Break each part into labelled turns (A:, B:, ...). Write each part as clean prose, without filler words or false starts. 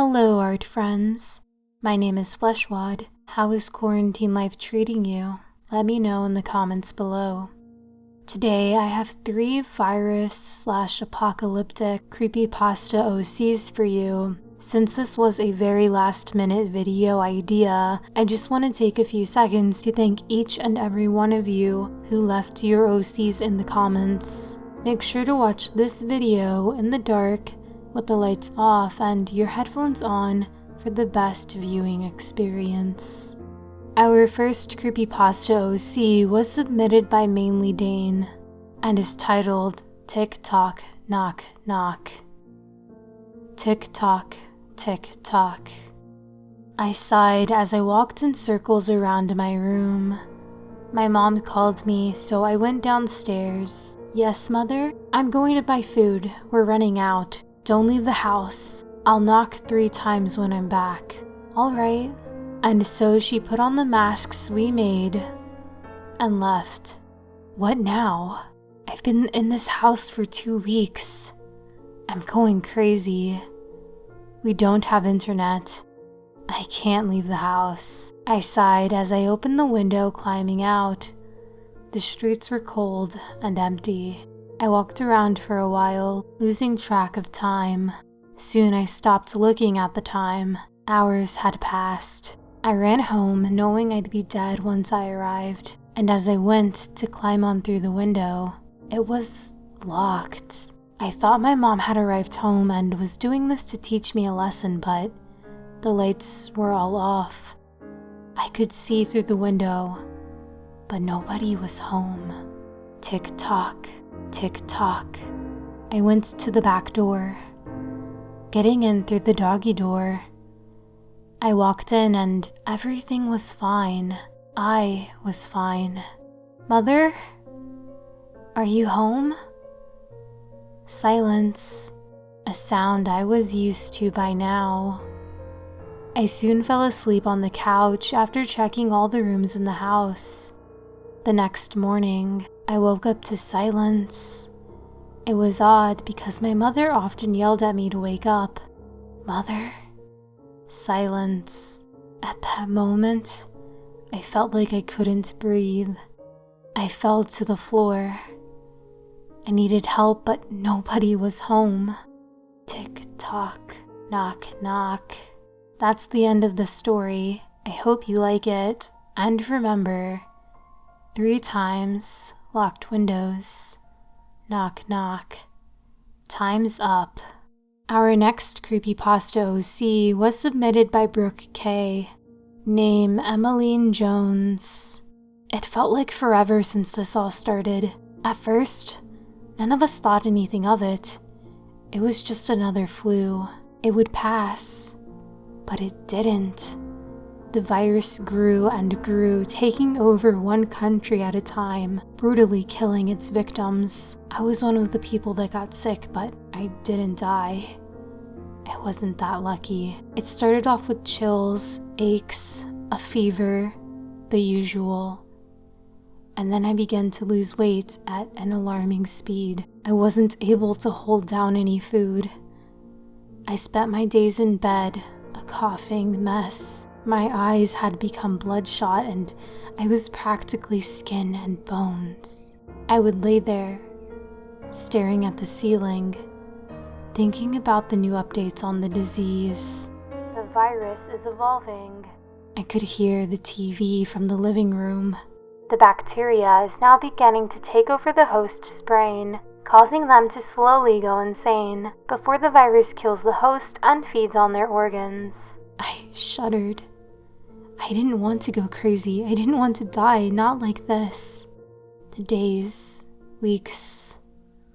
A: Hello, art friends. My name is Fleshwad. How is quarantine life treating you? Let me know in the comments below. Today, I have 3 virus/apocalyptic creepypasta OCs for you. Since this was a very last-minute video idea, I just want to take a few seconds to thank each and every one of you who left your OCs in the comments. Make sure to watch this video in the dark with the lights off and your headphones on for the best viewing experience. Our first creepypasta OC was submitted by Mainly Dane and is titled Tick Tock Knock Knock. Tick tock, tick tock. I sighed as I walked in circles around my room. My mom called me, so I went downstairs. Yes, Mother? I'm going to buy food. We're running out. Don't leave the house. I'll knock 3 times when I'm back. All right. And so she put on the masks we made and left. What now? I've been in this house for 2 weeks. I'm going crazy. We don't have internet. I can't leave the house. I sighed as I opened the window, climbing out. The streets were cold and empty. I walked around for a while, losing track of time. Soon I stopped looking at the time. Hours had passed. I ran home, knowing I'd be dead once I arrived. And as I went to climb on through the window, it was locked. I thought my mom had arrived home and was doing this to teach me a lesson, but the lights were all off. I could see through the window, but nobody was home. Tick tock, tick tock. I went to the back door. Getting in through the doggy door, I walked in and everything was fine. I was fine. Mother? Are you home? Silence, a sound I was used to by now. I soon fell asleep on the couch after checking all the rooms in the house. The next morning, I woke up to silence. It was odd because my mother often yelled at me to wake up. Mother? Silence. At that moment, I felt like I couldn't breathe. I fell to the floor. I needed help, but nobody was home. Tick tock, knock knock. That's the end of the story. I hope you like it. And remember, 3 times locked windows. Knock knock. Time's up. Our next creepypasta OC was submitted by BrookeKay. Name Emmeline Jones. It felt like forever since this all started. At first, none of us thought anything of it. It was just another flu. It would pass. But it didn't. The virus grew and grew, taking over one country at a time, brutally killing its victims. I was one of the people that got sick, but I didn't die. I wasn't that lucky. It started off with chills, aches, a fever, the usual. And then I began to lose weight at an alarming speed. I wasn't able to hold down any food. I spent my days in bed, a coughing mess. My eyes had become bloodshot and I was practically skin and bones. I would lay there, staring at the ceiling, thinking about the new updates on the disease. The virus is evolving. I could hear the TV from the living room. The bacteria is now beginning to take over the host's brain, causing them to slowly go insane before the virus kills the host and feeds on their organs. I shuddered. I didn't want to go crazy. I didn't want to die, not like this. The days, weeks,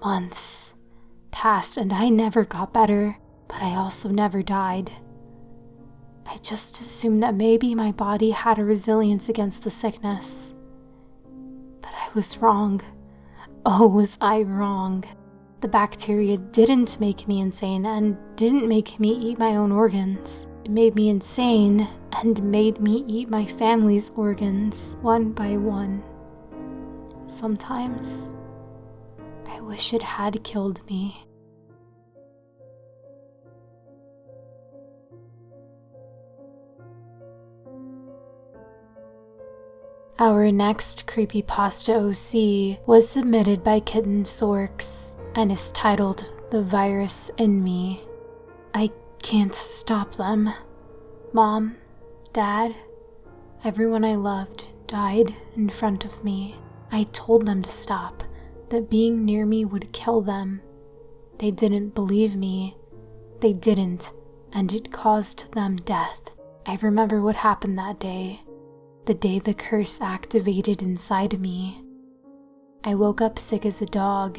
A: months passed and I never got better, but I also never died. I just assumed that maybe my body had a resilience against the sickness. But I was wrong. Oh, was I wrong. The bacteria didn't make me insane and didn't make me eat my own organs. It made me insane and made me eat my family's organs one by one. Sometimes, I I wish it had killed me. Our next Creepypasta OC was submitted by cadenceorcs and is titled The Virus in Me. I can't stop them. Mom, Dad, everyone I loved died in front of me. I told them to stop, that being near me would kill them. They didn't believe me. They didn't, and it caused them death. I remember what happened that day, the day the curse activated inside me. I woke up sick as a dog.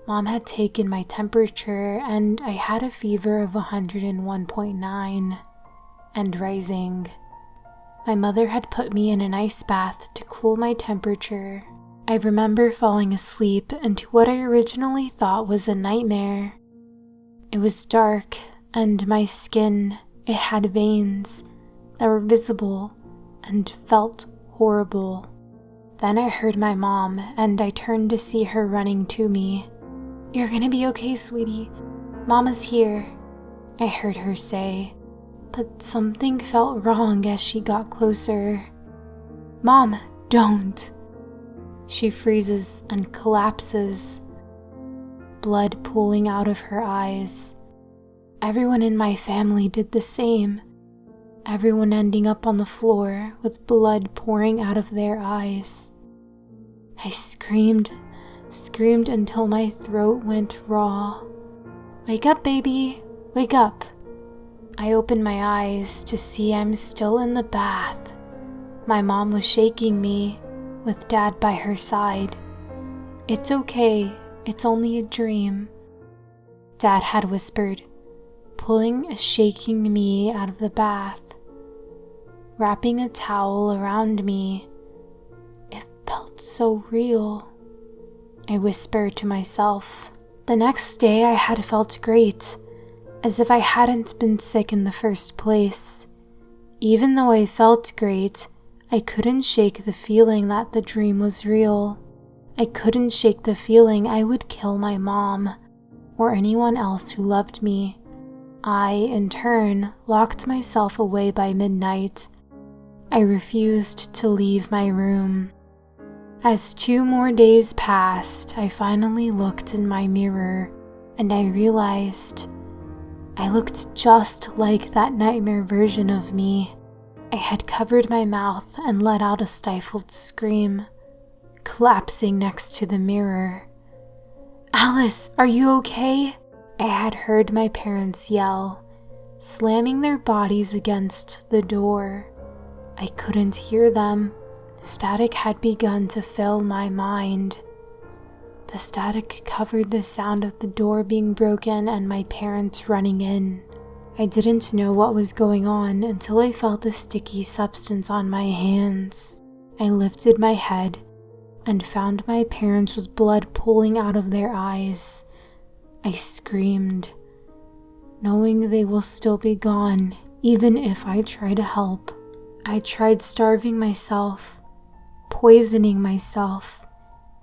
A: Mom had taken my temperature and I had a fever of 101.9 and rising. My mother had put me in an ice bath to cool my temperature. I remember falling asleep into what I originally thought was a nightmare. It was dark and my skin, it had veins that were visible and felt horrible. Then I heard my mom and I turned to see her running to me. "You're gonna be okay, sweetie. Mama's here," I heard her say, but something felt wrong as she got closer. "Mom, don't." She freezes and collapses, blood pooling out of her eyes. Everyone in my family did the same. Everyone ending up on the floor with blood pouring out of their eyes. I screamed until my throat went raw. "Wake up, baby, wake up." I opened my eyes to see I'm still in the bath. My mom was shaking me, with Dad by her side. "It's okay, it's only a dream," Dad had whispered, pulling and shaking me out of the bath. Wrapping a towel around me, it felt so real. I whispered to myself. The next day I had felt great, as if I hadn't been sick in the first place. Even though I felt great, I couldn't shake the feeling that the dream was real. I couldn't shake the feeling I would kill my mom, or anyone else who loved me. I, in turn, locked myself away by midnight. I refused to leave my room. As 2 more days passed, I finally looked in my mirror, and I realized I looked just like that nightmare version of me. I had covered my mouth and let out a stifled scream, collapsing next to the mirror. "Alice, are you okay?" I had heard my parents yell, slamming their bodies against the door. I couldn't hear them. Static had begun to fill my mind. The static covered the sound of the door being broken and my parents running in. I didn't know what was going on until I felt the sticky substance on my hands. I lifted my head and found my parents with blood pooling out of their eyes. I screamed, knowing they will still be gone even if I try to help. I tried starving myself, poisoning myself,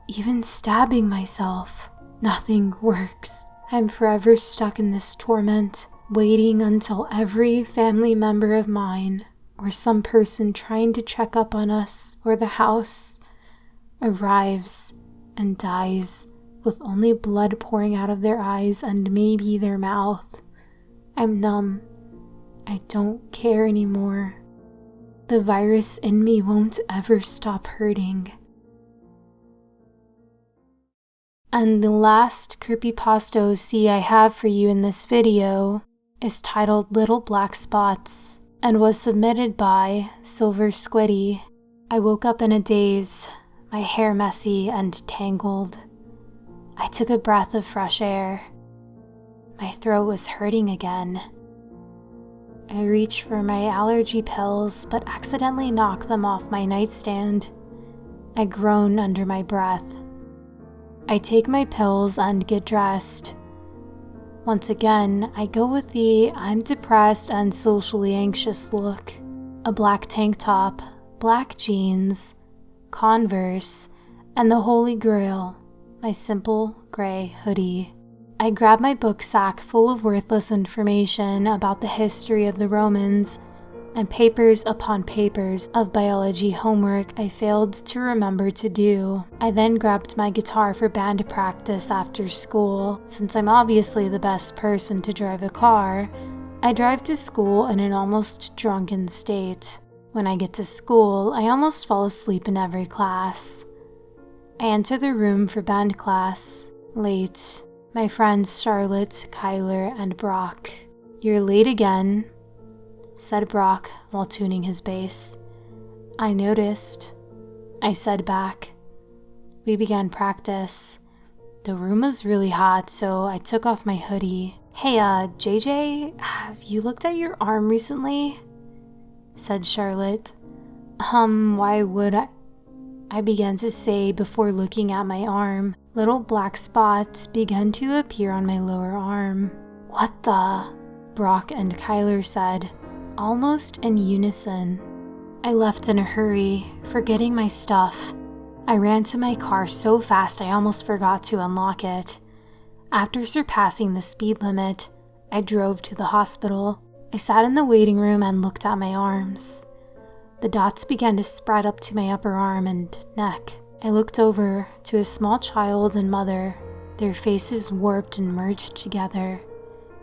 A: even stabbing myself. Nothing works. I'm forever stuck in this torment, waiting until every family member of mine or some person trying to check up on us or the house arrives and dies with only blood pouring out of their eyes and maybe their mouth. I'm numb. I don't care anymore. The virus in me won't ever stop hurting. And the last Creepypasta OC I have for you in this video is titled Little Black Spots and was submitted by silversquidy. I woke up in a daze, my hair messy and tangled. I took a breath of fresh air. My throat was hurting again. I reached for my allergy pills but accidentally knocked them off my nightstand. I groan under my breath. I take my pills and get dressed. Once again, I go with the I'm depressed and socially anxious look. A black tank top, black jeans, Converse, and the Holy Grail, my simple gray hoodie. I grab my book sack full of worthless information about the history of the Romans, and papers upon papers of biology homework I failed to remember to do. I then grabbed my guitar for band practice after school. Since I'm obviously the best person to drive a car, I drive to school in an almost drunken state. When I get to school, I almost fall asleep in every class. I enter the room for band class, late. My friends Charlotte, Kyler, and Brock. "You're late again," said Brock while tuning his bass. "I noticed," I said back. We began practice. The room was really hot, so I took off my hoodie. "Hey, JJ, have you looked at your arm recently?" said Charlotte. Why would I began to say before looking at my arm. Little black spots began to appear on my lower arm. "What the?" Brock and Kyler said, almost in unison. I left in a hurry, forgetting my stuff. I ran to my car so fast I almost forgot to unlock it. After surpassing the speed limit, I drove to the hospital. I sat in the waiting room and looked at my arms. The dots began to spread up to my upper arm and neck. I looked over to a small child and mother, their faces warped and merged together,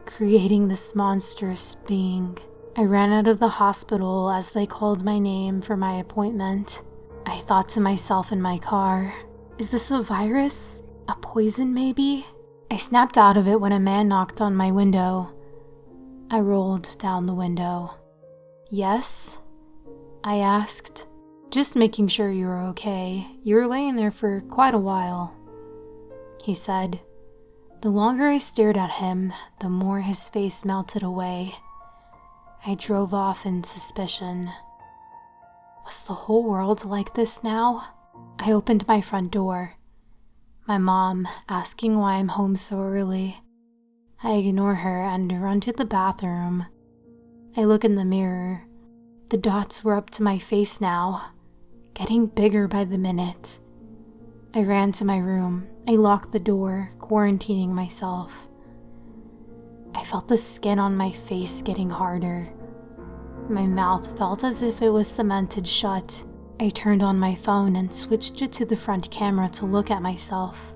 A: creating this monstrous being. I ran out of the hospital as they called my name for my appointment. I thought to myself in my car, is this a virus? A poison maybe? I snapped out of it when a man knocked on my window. I rolled down the window. "Yes?" I asked. "Just making sure you were okay. You were laying there for quite a while," he said. The longer I stared at him, the more his face melted away. I drove off in suspicion. Was the whole world like this now? I opened my front door. My mom asking why I'm home so early. I ignore her and run to the bathroom. I look in the mirror. The dots were up to my face now, getting bigger by the minute. I ran to my room. I locked the door, quarantining myself. I felt the skin on my face getting harder. My mouth felt as if it was cemented shut. I turned on my phone and switched it to the front camera to look at myself.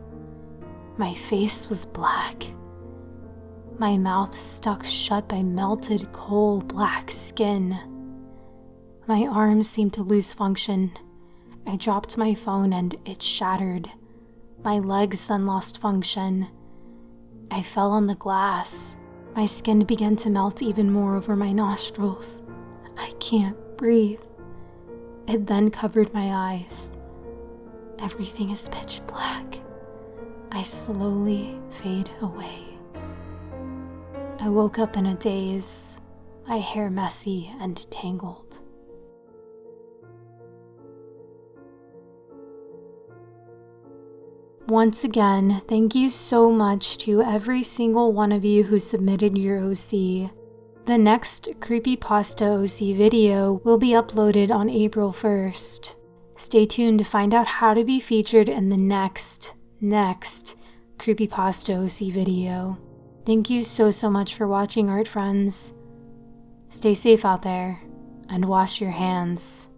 A: My face was black. My mouth stuck shut by melted coal black skin. My arms seemed to lose function. I dropped my phone and it shattered. My legs then lost function. I fell on the glass. My skin began to melt even more over my nostrils. I can't breathe. It then covered my eyes. Everything is pitch black. I slowly fade away. I woke up in a daze, my hair messy and tangled. Once again, thank you so much to every single one of you who submitted your OC. The next Creepypasta OC video will be uploaded on April 1st. Stay tuned to find out how to be featured in the next Creepypasta OC video. Thank you so much for watching, art friends. Stay safe out there and wash your hands.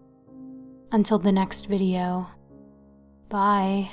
A: Until the next video. Bye.